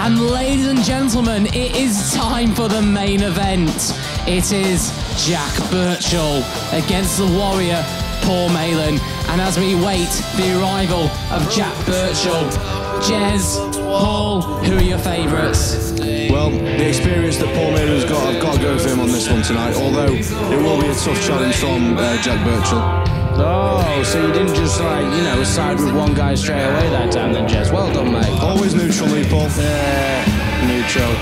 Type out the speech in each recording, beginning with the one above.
And ladies and gentlemen, it is time for the main event. It is Jack Burchill against the Warrior, Paul Malin. And as we wait the arrival of Jack Burchill, Jez, Paul, who are your favourites? Well, the experience that Paul Malin's got, I've got to go for him on this one tonight, although it will be a tough challenge from Jack Burchill. Oh, so you didn't just, like, you know, side with one guy straight away that time then, Jez. Well done, mate. Always neutral, me, Paul. Neutral.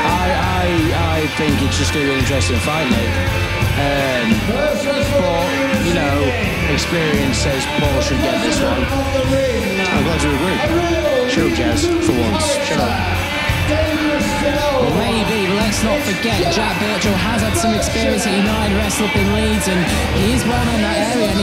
I think it's just going to be an interesting fight, mate. But, you know, experience says Paul should get this one. I'm glad you agree. Shut up, Jez. For once. Shut up. Well, maybe, but let's not forget Jack Burchill has had some experience at United Wrestle up in Leeds, and he is well known in that area, and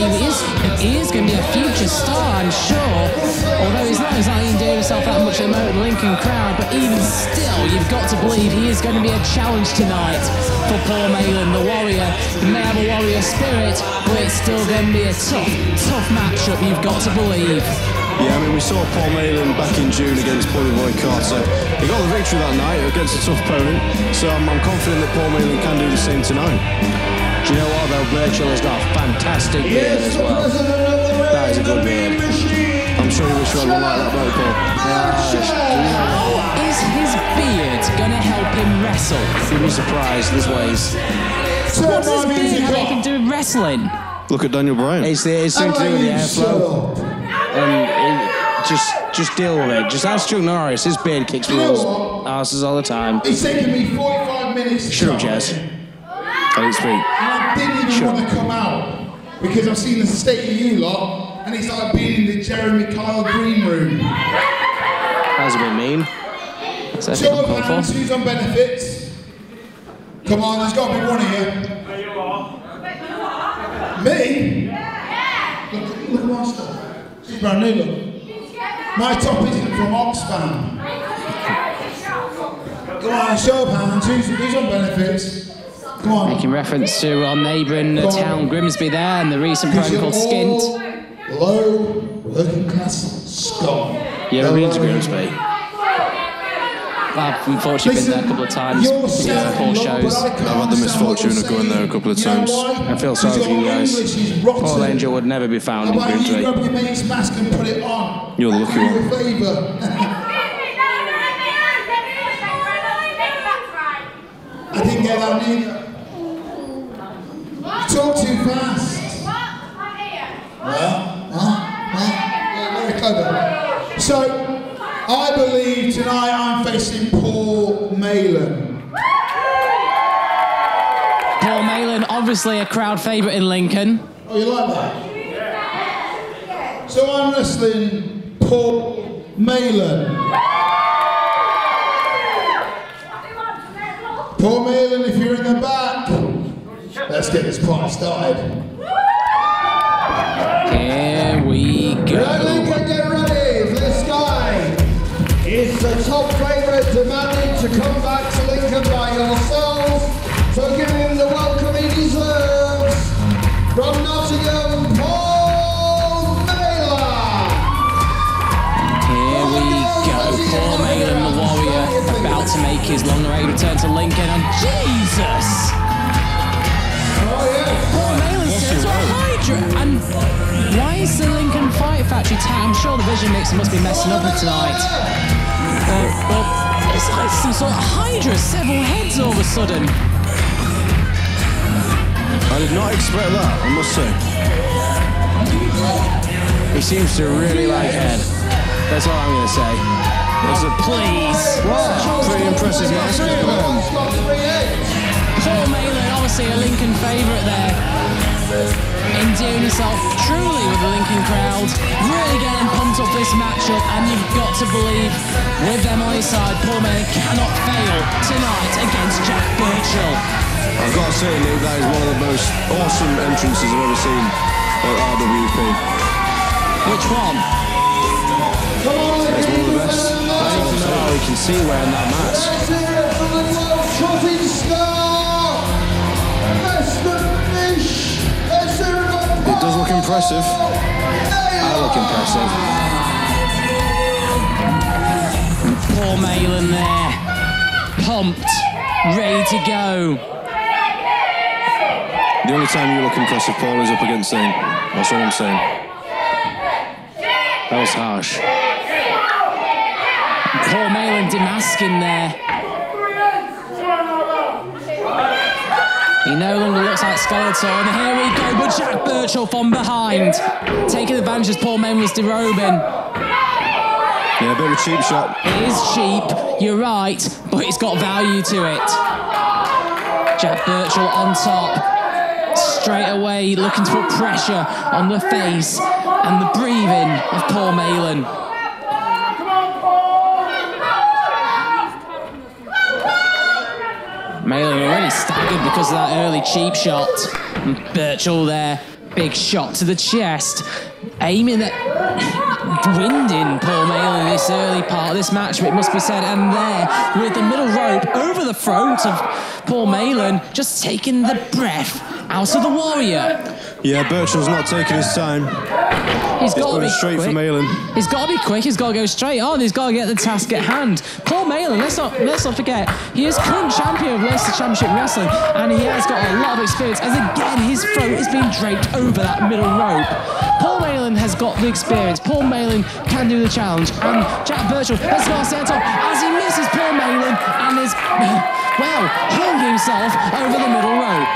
he is going to be a future star, I'm sure. Although he's not exactly doing himself that much at the moment, the Lincoln crowd, but even still, you've got to believe he is going to be a challenge tonight for Paul Malin, the Warrior. He may have a Warrior spirit, but it's still going to be a tough matchup, you've got to believe. Yeah, I mean, we saw Paul Malin back in June against Buddy Boy Carter. He got the victory that night against a tough opponent, so I'm confident that Paul Malin can do the same tonight. Do you know what, though? Burchill has got a fantastic beard as well. That is a good beard. I'm sure you wish you had one like that, don't Paul? How is his beard going to help him wrestle? You'd be surprised, there's ways. What does his beard have anything to do with wrestling? Look at Daniel Bryan. It's something to do with the airflow. Just deal with it. Just ask Chuck Norris. His beard kicks people's asses all the time. It's taken me 45 minutes. Shut up, Jez. I didn't speak. And I didn't even want to come out because I've seen the state of you lot, and it's like being in the Jeremy Kyle green room. That's a bit mean. Show of hands, who's on benefits? Come on, there's got to be one here. Me? Look at my stuff. It's brand new, look. My top isn't from Oxfam. Come on, show of hands. Who's on benefits? Come on. Making reference to our neighbouring town Grimsby there and the recent program called Skint. Low working class scum. You ever been to Grimsby? I've unfortunately been there a couple of times. Paul shows. I've had the misfortune of going there a couple of times. I feel sorry for you guys. Paul Angel would never be found in Grimsby. You grab your mate's mask and put it on. You're the lucky one. Do you a favour. I didn't get that neither. You talk too fast. Well, very clever. So, I believe tonight I'm facing Paul Malin. Paul Malin, obviously a crowd favourite in Lincoln. Oh, you like that? Yeah. So I'm wrestling Paul Malin. Paul Malin, if you're in the back, let's get this party started. Here we go. Right, Lincoln, get ready. This guy is the top favourite, demanding to come back to Lincoln by yourselves. So give him the welcome he deserves. From Nottingham, Paul Malin. Here we go. Paul Malin, the Warrior, about to make his long-awaited return to Lincoln. And Jesus! Oh, yeah. Paul Malin's turned to a Hydra. And why is the Lincoln Fight Factory tag? I'm sure the vision mixer must be messing up with tonight. But it's like some sort of Hydra, several heads all of a sudden. I did not expect that, I must say. He seems to really like Ed. That's all I'm going to say. Please. Pretty impressive match. Paul Malin, obviously a Lincoln favourite there. Endearing himself truly with the Lincoln crowd. Really getting pumped up this matchup, and you've got to believe, with them on his side, Paul Malin cannot fail tonight against Jack Burchill. I've got to say, Nick, that is one of the most awesome entrances I've ever seen at RWP. Which one? It's one of the best. I need to know how he can see wearing that mask. It does look impressive. I look impressive. Paul Malin there, pumped, ready to go. The only time you look impressive, Paul, is up against Zane. That's all I'm saying. That was harsh. Paul Malin demasking there. He no longer looks like Skeletor, and here we go with Jack Burchill from behind. Taking advantage as Paul Malin was derobing. Yeah, a bit of a cheap shot. It is cheap, you're right, but it's got value to it. Jack Burchill on top. Straight away looking to put pressure on the face and the breathing of Paul Malin. Malin already staggered because of that early cheap shot. And Burchill there, big shot to the chest, aiming at winding Paul Malin in this early part of this match, it must be said. And there, with the middle rope over the throat of Paul Malin, just taking the breath out of the Warrior. Yeah, Burchill's not taking his time. He's got to be straight quick. for Malin. He's got to be quick. He's got to go straight on. He's got to get the task at hand. Paul Malin, let's not forget, he is current champion of Leicester Championship Wrestling, and he has got a lot of experience. As again, his throat is being draped over that middle rope. Paul Malin has got the experience. Paul Malin can do the challenge, and Jack Burchill has got to stay on top as he misses Paul Malin and is hung himself over the middle rope.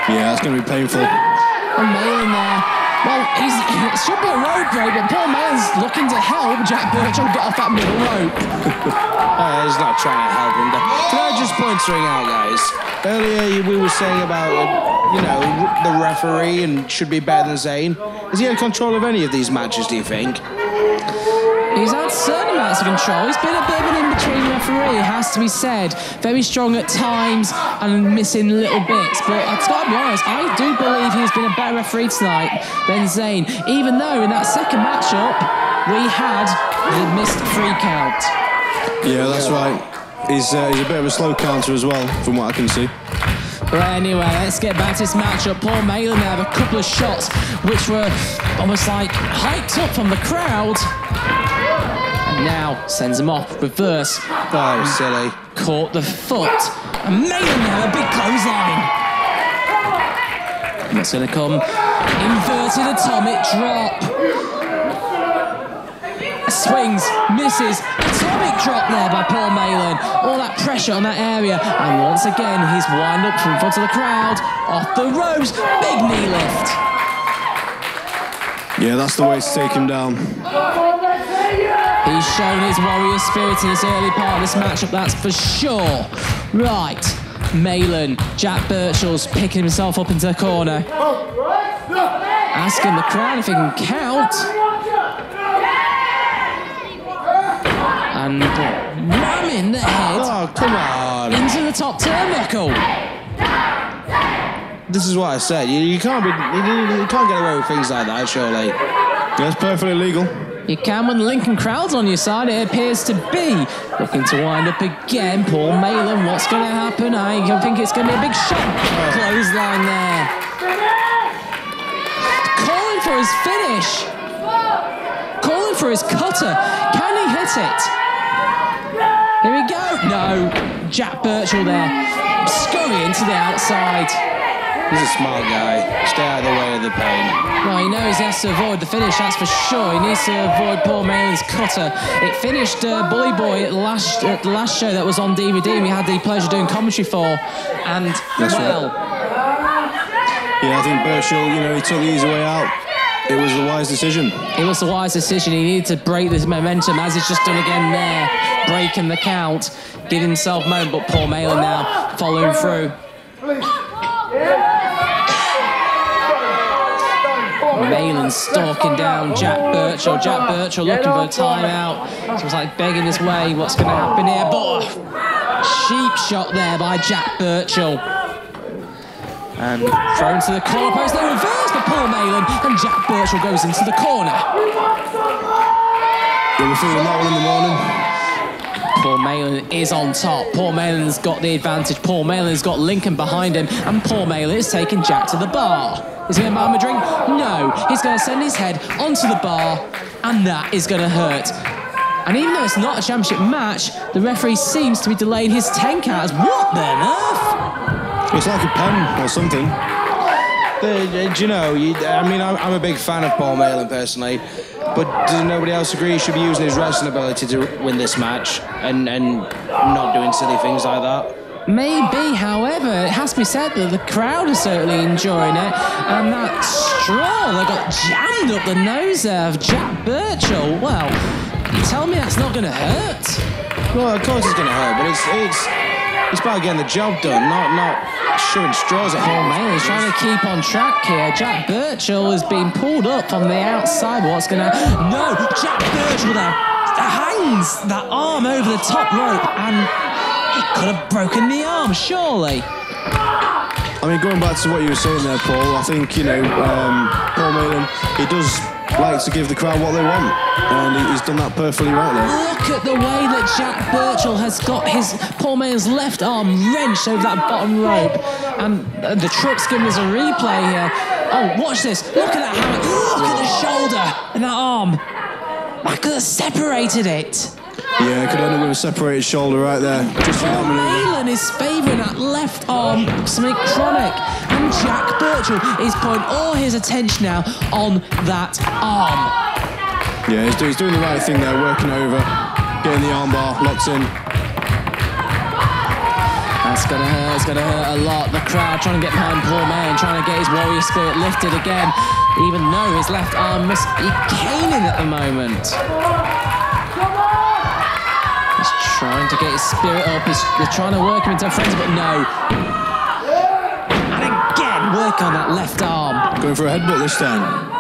Yeah, that's going to be painful. And Malin there. Well, it should be a rope break, but Paul Malin's looking to help Jack Burchill get off that middle rope. He's not trying to help him. Can I just point something out, guys? Earlier we were saying about, the referee and should be better than Zayn. Is he in control of any of these matches, do you think? He's had certain amounts of control. He's been a bit of an in-between referee, it has to be said. Very strong at times and missing little bits. But I've got to be honest, I do believe he's been a better referee tonight than Zayn. Even though in that second matchup, we had the missed 3 count. Yeah, that's right. He's a bit of a slow counter as well, from what I can see. But anyway, let's get back to this matchup. Paul Malin there have a couple of shots which were almost like hyped up from the crowd. Now sends him off, reverse. Oh, silly. Caught the foot. And Malin now, a big clothesline. What's going to come? Inverted atomic drop. Swings, misses. Atomic drop there by Paul Malin. All that pressure on that area. And once again, he's wind up from front of the crowd. Off the ropes. Big knee lift. Yeah, that's the way to take him down. He's shown his warrior spirit in this early part of this matchup, that's for sure. Right, Malin, Jack Burchill's picking himself up into the corner. Asking the crowd if he can count. And ramming the head come on. into the top turnbuckle. This is what I said. You can't get away with things like that, surely. That's perfectly legal. You can when the Lincoln crowd's on your side, it appears to be. Looking to wind up again, Paul Malin, what's going to happen? I think it's going to be a big shot. Clothesline there. Calling for his finish. Calling for his cutter. Can he hit it? Here we go. No. Jack Burchill there. Scurrying to the outside. He's a smart guy. Stay out of the way of the pain. Well, he knows he has to avoid the finish, that's for sure. He needs to avoid Paul Malin's cutter. It finished Bully Boy at the last show that was on DVD. We had the pleasure doing commentary for. And, That's well... Right. Yeah, I think Burchill, he took the easy way out. It was the wise decision. It was the wise decision. He needed to break this momentum, as he's just done again there. Breaking the count. Giving himself moment, but Paul Malin now following through. Malin stalking down Jack Burchill. Jack Burchill looking for a timeout. So it's like begging his way. What's going to happen here? But cheap shot there by Jack Burchill. And thrown to the corner post. They reverse for Paul Malin. And Jack Burchill goes into the corner. Yeah, we're feeling that one in the morning. Paul Malin is on top. Paul Malin's got the advantage. Paul Malin's got Lincoln behind him. And Paul Malin is taking Jack to the bar. Is he going to buy him a drink? No. He's going to send his head onto the bar. And that is going to hurt. And even though it's not a championship match, the referee seems to be delaying his 10 counters. What the earth? It's like a pen or something. Do you know, I mean, I'm a big fan of Paul Malin personally, but does nobody else agree he should be using his wrestling ability to win this match and not doing silly things like that? Maybe, however, it has to be said that the crowd is certainly enjoying it, and that straw that got jammed up the nose there of Jack Burchill, well, you tell me that's not going to hurt? Well, of course it's going to hurt, but it's about getting the job done, not shoving straws at Paul home. Malin is trying to keep on track here. Jack Burchill is being pulled up from the outside. What's going to... No! Jack Burchill there hangs that arm over the top rope, and he could have broken the arm, surely. I mean, going back to what you were saying there, Paul, I think, you know, Paul Malin, he does like to give the crowd what they want, and he's done that perfectly right there. Look at the way that Jack Burchill has got his Paul Malin's left arm wrenched over that bottom rope, and the Truck's giving us a replay here. Oh, watch this! Look at that hammer! Look at the shoulder and that arm. That could have separated it. Yeah, it could end up with a separated shoulder right there. Just for that Paul maneuver. Malin is favouring that left arm, something chronic, and Jack Burchill is putting all his attention now on that arm. Yeah, he's doing the right thing there, working over, getting the armbar locked in. That's going to hurt, it's going to hurt a lot. The crowd trying to get behind Paul Malin, trying to get his warrior spirit lifted again, even though his left arm must be caning at the moment. He's trying to get his spirit up, they're trying to work him into a frenzy, but no. And again, work on that left arm. Going for a headbutt this time.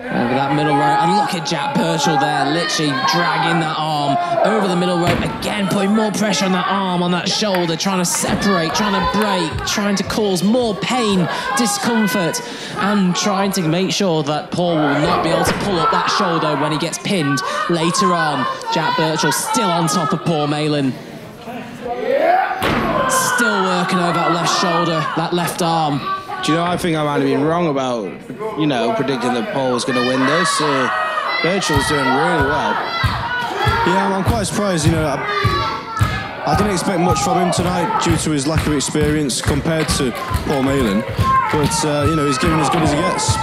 Over that middle rope, and look at Jack Burchill there, literally dragging that arm over the middle rope, again putting more pressure on that arm, on that shoulder, trying to separate, trying to break, trying to cause more pain, discomfort, and trying to make sure that Paul will not be able to pull up that shoulder when he gets pinned later on. Jack Burchill still on top of Paul Malin. Still working over that left shoulder, that left arm. Do you know, I think I might have been wrong about, you know, predicting that Paul was going to win this. Burchill's doing really well. Yeah, I'm quite surprised, you know. I didn't expect much from him tonight due to his lack of experience compared to Paul Malin. But, you know, he's giving as good as he gets.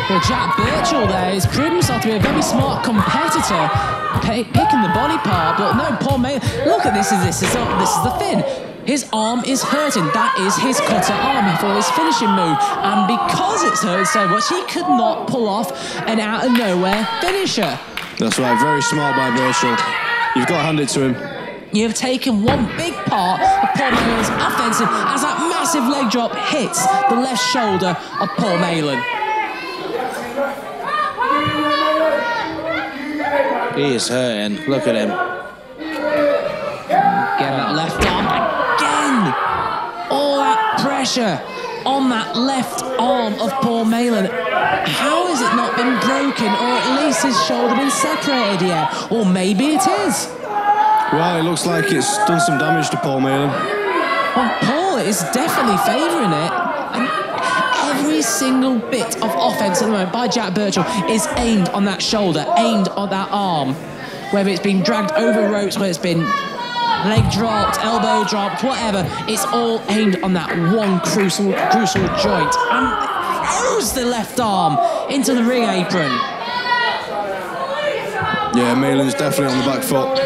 Well, Jack Burchill there has proven himself to be a very smart competitor, picking the body part, but no, Paul Malin, look at this is the thing. His arm is hurting. That is his cutter arm for his finishing move. And because it's hurt so much, he could not pull off an out-of-nowhere finisher. That's right, very smart by Burchill. You've got to hand it to him. You've taken one big part of Paul Malin's offensive as that massive leg drop hits the left shoulder of Paul Malin. He is hurting. Look at him. Get that left arm again. All that pressure on that left arm of Paul Malin. How has it not been broken, or at least his shoulder been separated yet? Or maybe it is. Well, it looks like it's done some damage to Paul Malin. Well, Paul is definitely favouring it. And every single bit of offence at the moment by Jack Burchill is aimed on that shoulder, aimed on that arm. Whether it's been dragged over ropes, whether it's been leg dropped, elbow dropped, whatever, it's all aimed on that one crucial joint. And throws the left arm into the ring apron. Yeah, Malin's definitely on the back foot.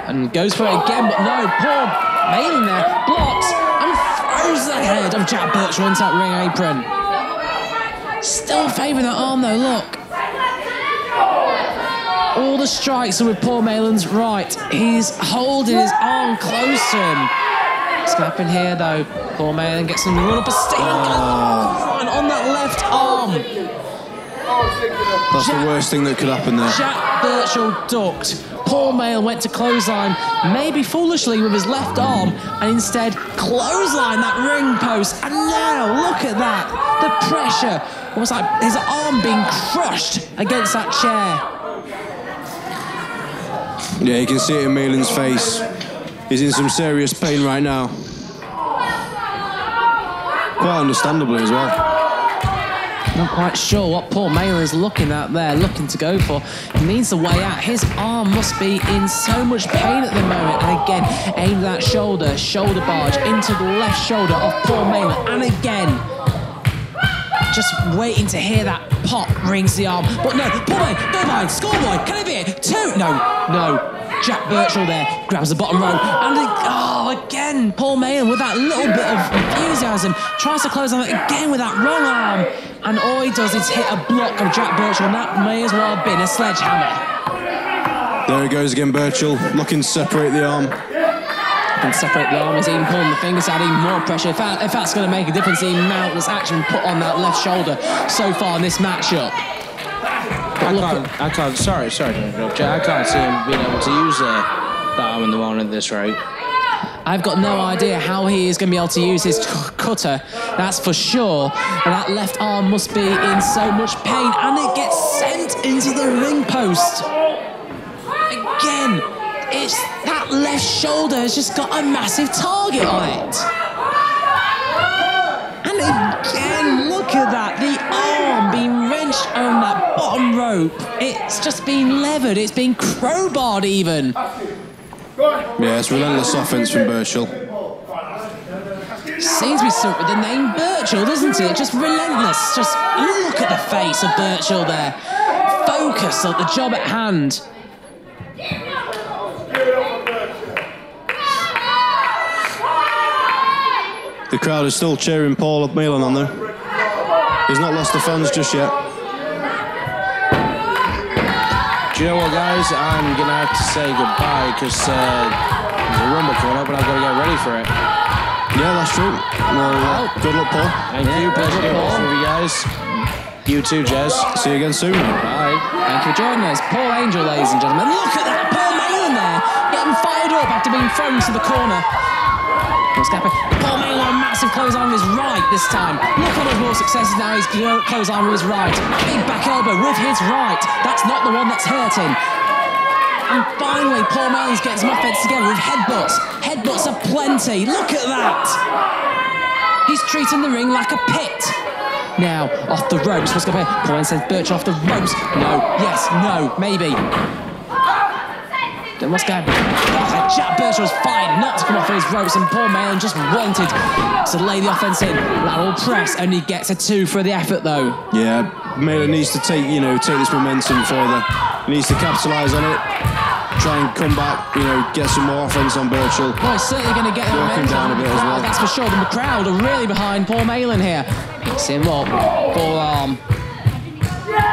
And goes for it again, but no, Paul Malin there blocks and throws the head of Jack Burchill into that ring apron. Still favouring that arm though, look. All the strikes are with Paul Malin's right. He's holding his arm close to him. What's going to happen here though? Paul Malin gets him to run up a steam and on that left arm. That's the worst thing that could happen there. Jack Burchill ducked. Paul Malin went to clothesline, maybe foolishly with his left arm, and instead clothesline that ring post. And now, look at that. The pressure. It was like his arm being crushed against that chair. Yeah, you can see it in Malin's face. He's in some serious pain right now. quite understandably as well. Not quite sure what Paul Malin's looking at there, looking to go for. He needs a way out. His arm must be in so much pain at the moment. And again, aimed that shoulder barge into the left shoulder of Paul Malin. And again, just waiting to hear that pop rings the arm. But no, Paul Malin, go behind, scoreboard, can it be it? 2? No. Jack Burchill there grabs the bottom row. And again, Paul Malin with that little bit of enthusiasm tries to close on it again with that wrong arm. And all he does is hit a block of Jack Burchill, and that may as well have been a sledgehammer. There he goes again, Burchill, looking to separate the arm. And separate the arm, he's even pulling the fingers out, even more pressure. If that's going to make a difference, the amount that's actually put on that left shoulder so far in this matchup. I can't. Sorry to interrupt you. I can't see him being able to use that arm in the morning at this rate. I've got no idea how he is going to be able to use his cutter, that's for sure. And that left arm must be in so much pain, and it gets sent into the ring post. Again, it's that left shoulder has just got a massive target on it. And again, look at that, the arm being wrenched on that bottom rope. It's just been levered, it's been crowbarred even. Yeah, it's relentless offense from Burchill. Seems to be stuck with the name Burchill, doesn't it? Just relentless. Just look at the face of Burchill there. Focus on the job at hand. The crowd is still cheering Paul Malin on there. He's not lost the fans just yet. Do you know what, guys? I'm going to have to say goodbye because there's a rumble coming up and I've got to get ready for it. Yeah, that's true. Well, good luck, Paul. Thank you. Pleasure to watch with you guys. You too, Jez. See you again soon. Bye. Thank you for joining us. Paul Angel, ladies and gentlemen. Look at that Paul Malin there. Getting fired up after being thrown to the corner. What's happening? Paul Malin on a massive clothesline with his right this time. Look at those more successes now. He's clothesline with his right. Big back elbow with his right. That's not the one that's hurting. And finally, Paul Malin's getting some offense together with headbutts. Headbutts are plenty. Look at that. He's treating the ring like a pit. Now, off the ropes. What's going to happen? Paul Malin says Burchill off the ropes. No, yes, no, maybe. Then what's going to happen? Jack Burchill was fighting not to come off his ropes, and Paul Malin just wanted to lay the offense in. Lateral press, only gets a 2 for the effort though. Yeah, Malin needs to take this momentum further. He needs to capitalise on it. Try and come back, get some more offense on Burchill. Well, he's certainly going to get the momentum down a bit as well. That's for sure. The crowd are really behind Paul Malin here. Picks him up, forearm.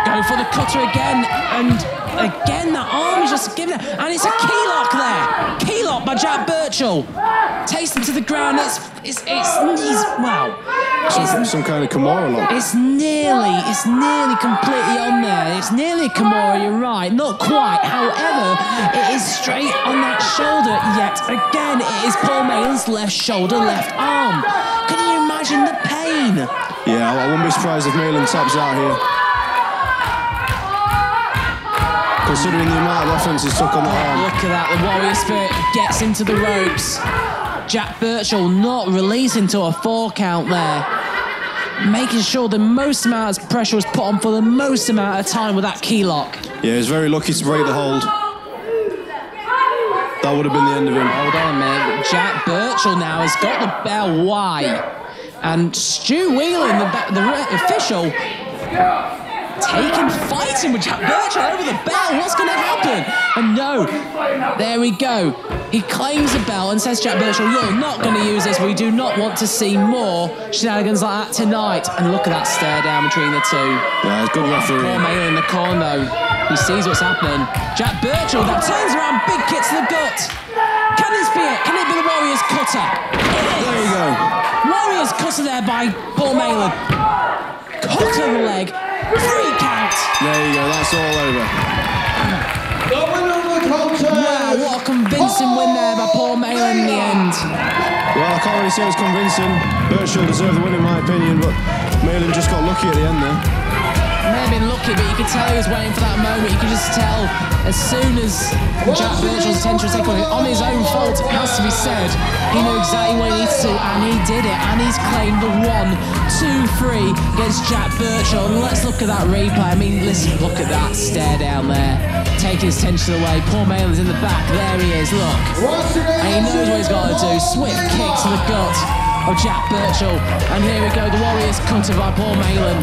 Go for the cutter again, and again that arm is just giving it, and it's a key lock there. Key lock by Jack Burchill. Takes him to the ground. It's Some kind of Kimura lock. It's nearly completely on there. It's nearly Kimura, you're right. Not quite. However, it is straight on that shoulder. Yet again, it is Paul Malin's left shoulder, left arm. Can you imagine the pain? Yeah, I wouldn't be surprised if Malin taps out here. Considering the amount of offense he's took on the arm. Look at that, the Warrior Spirit gets into the ropes. Jack Burchill not releasing to a 4 count there. Making sure the most amount of pressure was put on for the most amount of time with that key lock. Yeah, he's very lucky to break the hold. That would have been the end of him. Hold on a minute. Jack Burchill now has got the bell wide. And Stu Whelan, the official, fighting with Jack Burchill over the bell. What's going to happen? And no, there we go. He claims the bell and says, Jack Burchill, you're not going to use this. We do not want to see more shenanigans like that tonight. And look at that stare down between the two. Yeah, it's good referee. Paul Malin in the corner, though. He sees what's happening. Jack Burchill, that turns around, big kick to the gut. Can this be it? Can it be the Warrior's cutter? There you go. Warrior's cutter there by Paul Malin. Cutter the leg. 3 count. There you go, that's all over. Wow, what a convincing win there by Paul Malin in the end. Well, I can't really say it was convincing. Burchill deserved the win in my opinion, but Malin just got lucky at the end there. may have been lucky, but you could tell he was waiting for that moment. You could just tell as soon as Jack Burchill's attention was taken on his own fault, it has to be said. He knew exactly what he needed to do, and he did it. And he's claimed the 1-2-3 against Jack Burchill. And let's look at that replay. I mean, listen, look at that stare down there. Taking his tension away. Paul Malin's in the back. There he is, look. And he knows what he's got to do. Swift kick to the gut of Jack Burchill. And here we go, the Warriors cutter by Paul Malin.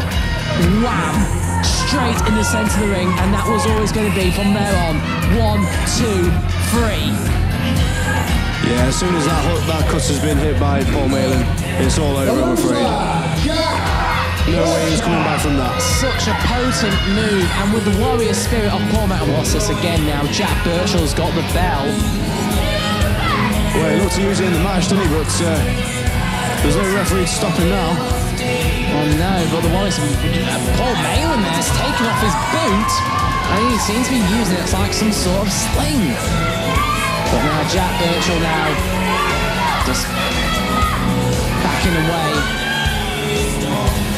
Wham! Straight in the centre of the ring, and that was always going to be from there on. 1, 2, 3. Yeah, as soon as that cutter's been hit by Paul Malin, it's all over, I'm afraid. No way he's coming back from that. Such a potent move, and with the warrior spirit of Paul Malin, what's this again now? Jack Burchill's got the bell. Well, he looked to use it in the match, didn't he? But there's no referee to stop him now. Oh no, but the Warriors, Paul Malin there's taken off his boot, and he seems to be using it like some sort of sling. But now Jack Burchill now just backing away,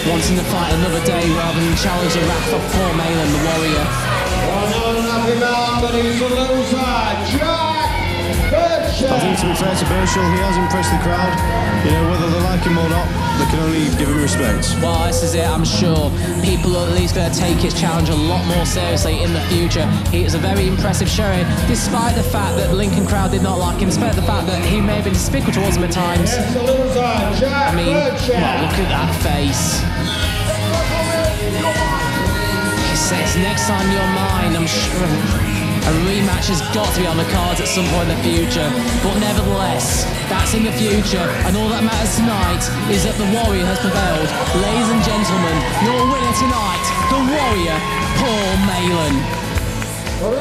wanting to fight another day rather than challenge the wrath of Paul Malin, the Warrior. One unhappy man, but he's a loser, Jack Burchill. I think to be fair to Burchill, he has impressed the crowd. You know, whether they like him or not, they can only give him respect. Well, this is it, I'm sure. People are at least going to take his challenge a lot more seriously in the future. He is a very impressive showing, despite the fact that the Lincoln crowd did not like him, despite the fact that he may have been despicable towards them at times. I mean, well, look at that face. He says, next time you're mine, I'm sure. A rematch has got to be on the cards at some point in the future, but nevertheless, that's in the future, and all that matters tonight is that the Warrior has prevailed. Ladies and gentlemen, your winner tonight, the Warrior, Paul Malin. Well,